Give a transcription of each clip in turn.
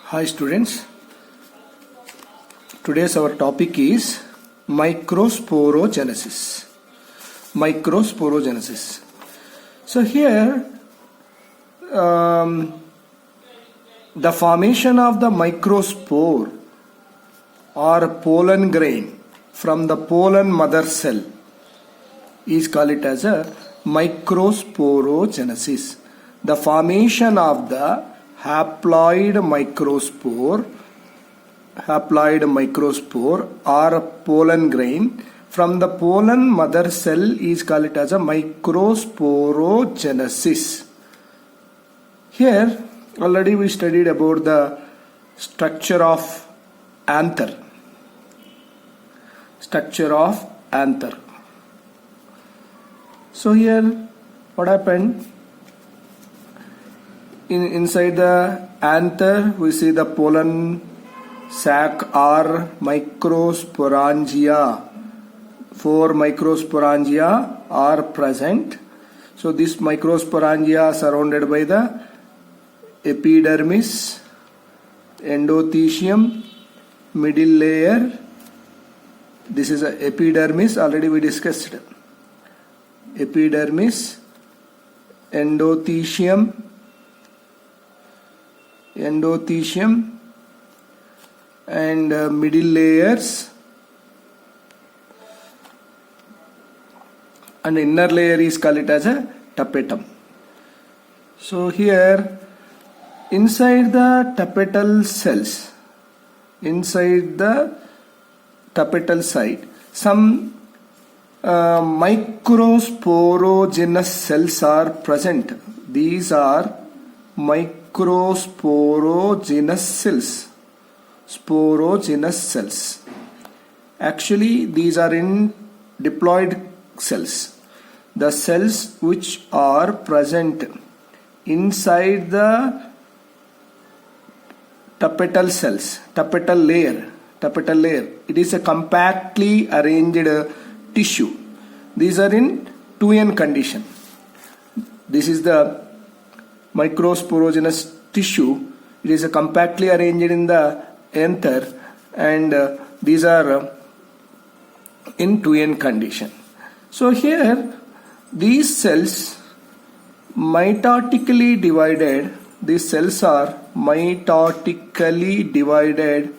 Hi students, today's our topic is microsporogenesis. Microsporogenesis. So here the formation of the microspore or pollen grain from the pollen mother cell is called it as a microsporogenesis. The formation of the haploid microspore or pollen grain from the pollen mother cell is called it as a microsporogenesis. Here already we studied about the structure of anther. So here what happened? Inside the anther we see the pollen sac or microsporangia. 4 microsporangia are present. So this microsporangia are surrounded by the epidermis, endothecium, middle layer. This is a epidermis, already we discussed. Epidermis, endothecium and middle layers, and inner layer is called it as a tapetum. So here inside the tapetal cells, inside the tapetal site, some microsporogenous cells are present. These are microsporogenous cells. Actually these are in diploid cells. The cells which are present inside the tapetal cells, tapetal layer. It is a compactly arranged tissue. These are in 2n condition. This is the microsporogenous tissue. It is compactly arranged in the anther, and these are in 2n condition. So here these cells mitotically divided. These cells are mitotically divided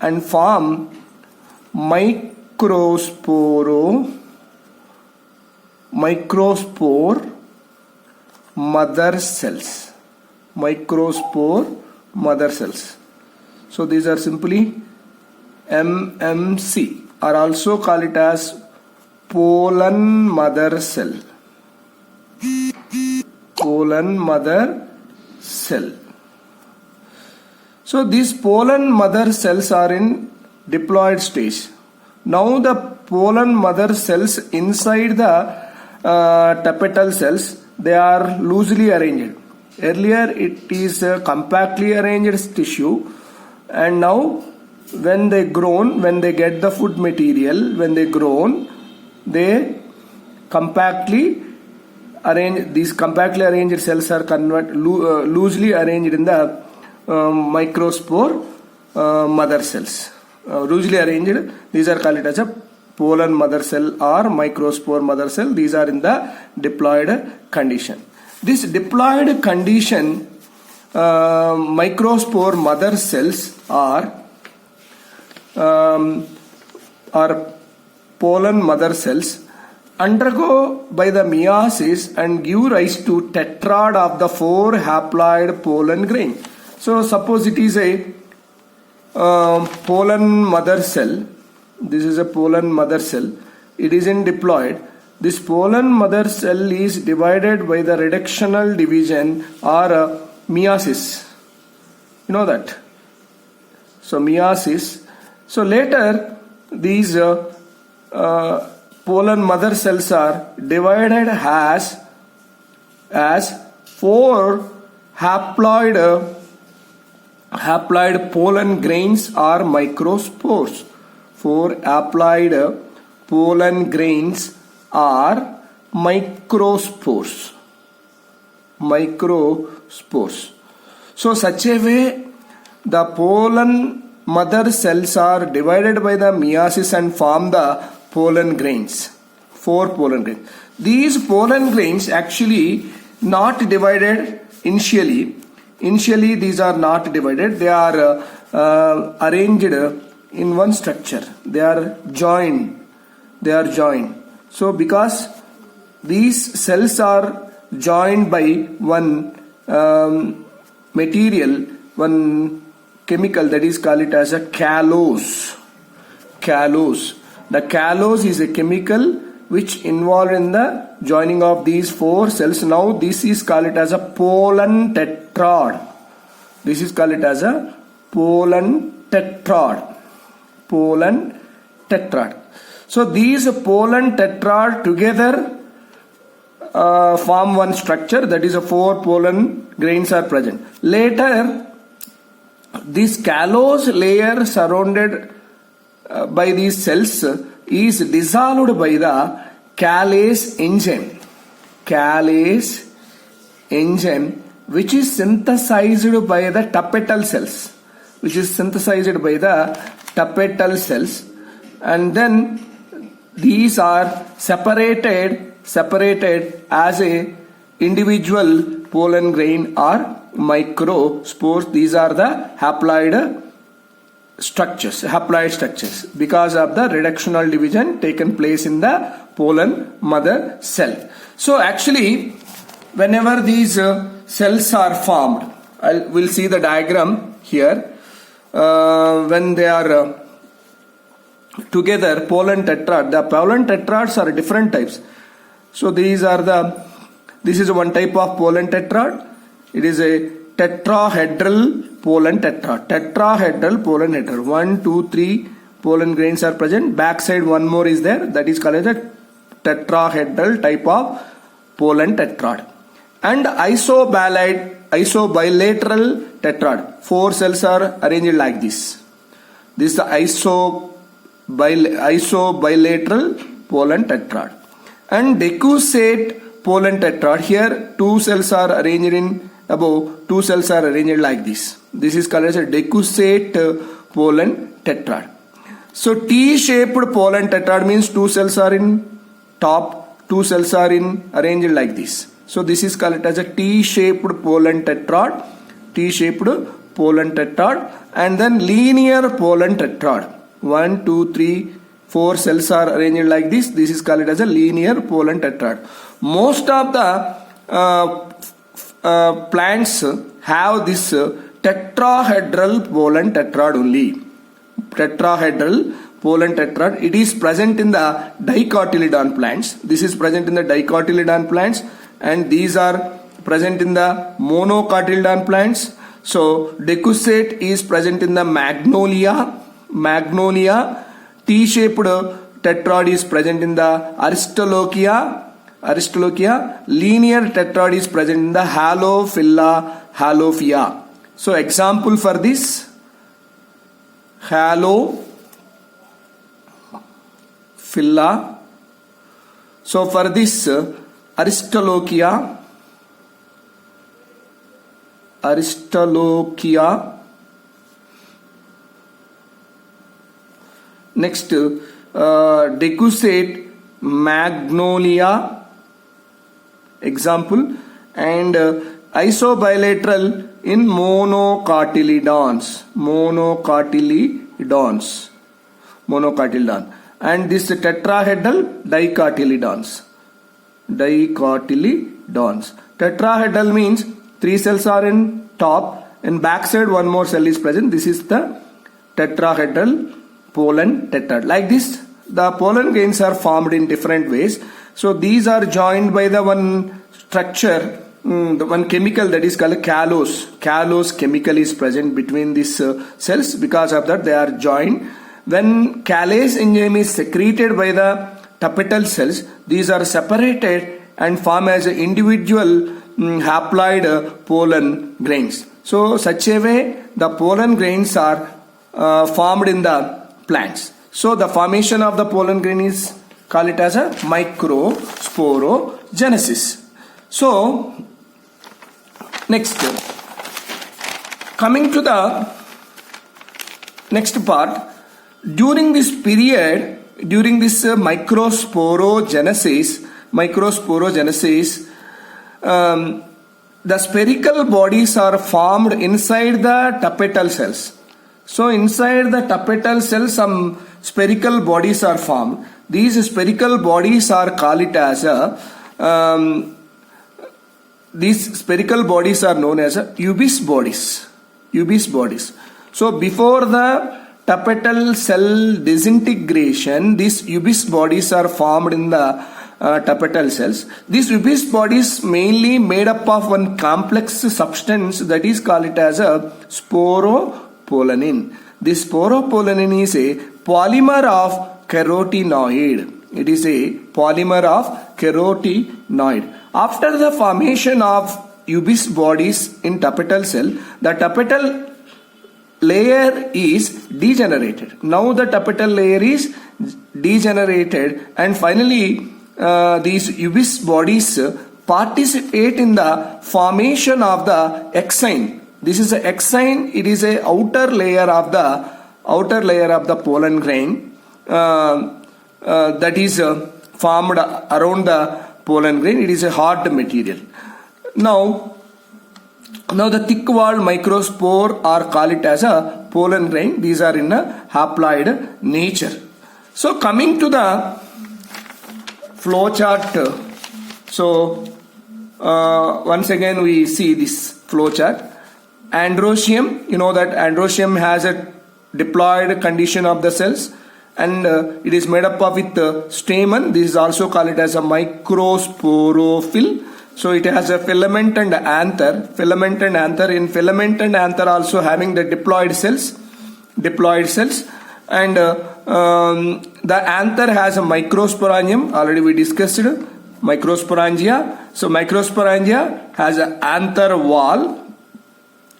and form microspore mother cells. So these are simply MMC, or also call it as pollen mother cell. So these pollen mother cells are in diploid stage. Now the pollen mother cells inside the tapetal cells, they are loosely arranged. Earlier it is a compactly arranged tissue, and now when they get the food material, they compactly arrange. These compactly arranged cells are loosely arranged in the microspore mother cells. Loosely arranged, these are called as a pollen mother cell or microspore mother cell. These are in the diploid condition. This diploid condition, microspore mother cells are pollen mother cells undergo by the meiosis and give rise to tetrad of the 4 haploid pollen grain. So suppose it is a pollen mother cell. This is a pollen mother cell. It is in diploid. This pollen mother cell is divided by the reductional division or meiosis. You know that. So meiosis. So later these pollen mother cells are divided as 4 haploid pollen grains or microspores. 4 haploid pollen grains are microspores. So such a way the pollen mother cells are divided by the meiosis and form the pollen grains. 4 pollen grains. These pollen grains actually not divided initially. Initially these are not divided. They are arranged in one structure. They are joined. So because these cells are joined by one material, one chemical, that is called it as a callose. The callose is a chemical which involved in the joining of these 4 cells. Now this is called it as a pollen tetrad. Pollen tetrad. So these pollen tetrad together form one structure, that is a 4 pollen grains are present. Later this callose layer surrounded by these cells is dissolved by the callase enzyme, which is synthesized by the tapetal cells, and then these are separated as a individual pollen grain or microspores. These are the haploid structures because of the reductional division taken place in the pollen mother cell. So actually whenever these cells are formed, we'll see the diagram here. When they are together, pollen tetrad, the pollen tetrads are different types. So this is one type of pollen tetrad. It is a tetrahedral pollen tetrad. 1, 2, 3 pollen grains are present. Backside one more is there. That is called as a tetrahedral type of pollen tetrad. And isobilateral tetrad. 4 cells are arranged like this. This is the isobilateral pollen tetrad. And decussate pollen tetrad. Here 2 cells are arranged in above, 2 cells are arranged like this. This is called as a decussate pollen tetrad. So T-shaped pollen tetrad means 2 cells are in top, 2 cells are in arranged like this. So this is called as a T-shaped pollen tetrad. And then linear pollen tetrad. 1, 2, 3, 4 cells are arranged like this. This is called as a linear pollen tetrad. Most of the plants have this tetrahedral pollen tetrad only. It is present in the dicotyledon plants. This is present in the dicotyledon plants, and these are present in the monocotyledon plants. So decussate is present in the magnolia. T-shaped tetrad is present in the aristolochia. Linear tetrad is present in the halophila. So example for this, halophila. So for this aristolochia. Next decussate magnolia. Example. And isobilateral in monocotyledons. And this tetrahedral dicotyledons. Tetrahedral means 3 cells are in top, and backside one more cell is present. This is the tetrahedral pollen tetrad. Like this, the pollen grains are formed in different ways. So these are joined by the one structure, the one chemical, that is called callose. Callose chemical is present between these cells. Because of that they are joined. When callase enzyme is secreted by the tapetal cells, these are separated and form as individual haploid pollen grains. So such a way the pollen grains are formed in the plants. So the formation of the pollen grain is call it as a microsporogenesis. So next, coming to the next part, during this period, during this microsporogenesis, the spherical bodies are formed inside the tapetal cells. So inside the tapetal cells, some spherical bodies are formed. These spherical bodies are called it as these spherical bodies are known as Ubis bodies. Ubis bodies. So before the tapetal cell disintegration, these Ubis bodies are formed in the tapetal cells. These Ubis bodies mainly made up of one complex substance that is called it as a sporopollenin. This sporopollenin is a polymer of carotenoid. It is a polymer of carotenoid. After the formation of Ubis bodies in tapetal cell, the tapetal layer is degenerated. Now the tapetal layer is degenerated, and finally these Ubis bodies participate in the formation of the exine. This is a exine. It is a outer layer of the pollen grain that is formed around the pollen grain. It is a hard material. Now the thick walled microspore are called it as a pollen grain. These are in a haploid nature. So coming to the flow chart. So once again we see this flow chart. Androecium, you know that androecium has a diploid condition of the cells, and it is made up of with stamen. This is also called it as a microsporophyll. So it has a filament and anther. Filament and anther. In filament and anther also having the diploid cells. And the anther has a microsporangium. Already we discussed microsporangia. So microsporangia has an anther walls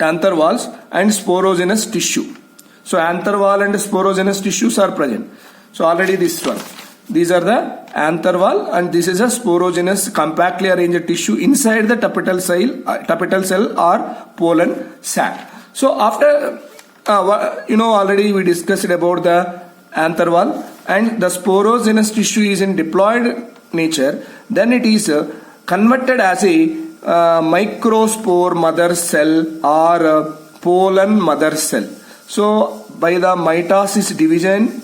and sporogenous tissue. So anther wall and sporogenous tissues are present. So already this one. These are the anther wall, and this is a sporogenous compactly arranged tissue inside the tapetal cell or pollen sac. So after already we discussed about the anther wall, and the sporogenous tissue is in diploid nature. Then it is converted as a microspore mother cell or pollen mother cell. So by the mitosis division,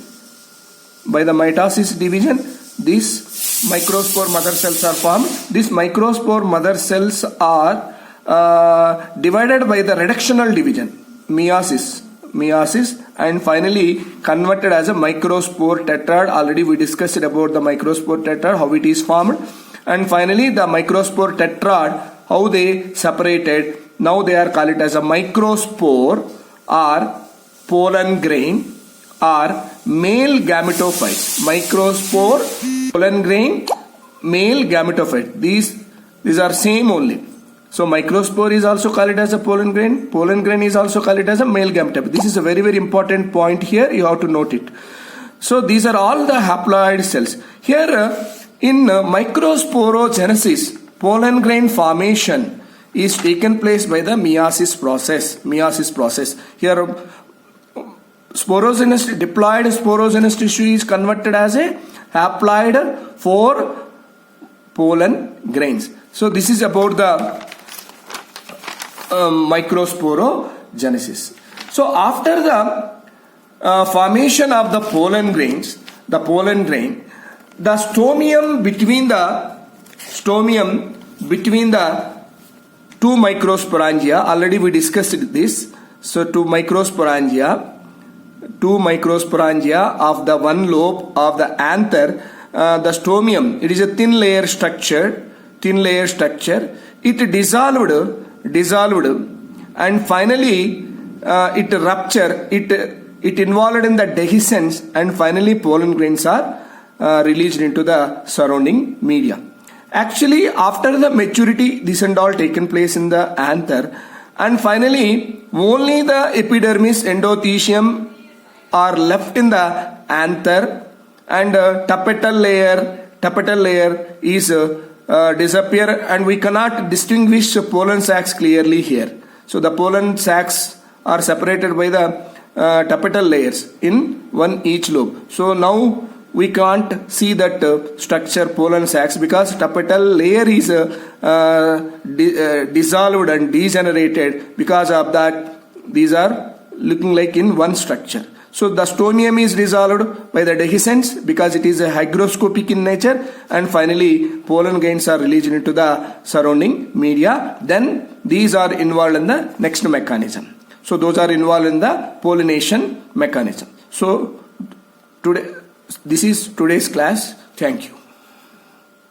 these microspore mother cells are formed. These microspore mother cells are divided by the reductional division, meiosis, and finally converted as a microspore tetrad. Already we discussed about the microspore tetrad, how it is formed, and finally the microspore tetrad, how they separated. Now they are called it as a microspore or pollen grain or male gametophytes. Microspore, pollen grain, male gametophyte. These are same only. So microspore is also called as a pollen grain. Pollen grain is also called as a male gametophyte. This is a very, very important point here. You have to note it. So these are all the haploid cells. Here in microsporogenesis, pollen grain formation is taken place by the meiosis process. Here diploid sporogenous tissue is converted as a haploid for pollen grains. So this is about the microsporogenesis. So after the formation of the pollen grain, the stomium between the two microsporangia, already we discussed this. So two microsporangia of the one lobe of the anther, the stomium, it is a thin layer structure. It dissolved, and finally it ruptured. It involved in the dehiscence, and finally pollen grains are released into the surrounding media. Actually, after the maturity, this and all taken place in the anther, and finally only the epidermis, endothecium are left in the anther, and tapetal layer is disappear, and we cannot distinguish pollen sacs clearly here. So the pollen sacs are separated by the tapetal layers in one each lobe. So now we can't see that structure pollen sacs because tapetal layer is dissolved and degenerated. Because of that, these are looking like in one structure. So the stomium is dissolved by the dehiscence because it is hygroscopic in nature, and finally pollen grains are released into the surrounding media. Then these are involved in the next mechanism. So those are involved in the pollination mechanism. So today, this is today's class. Thank you.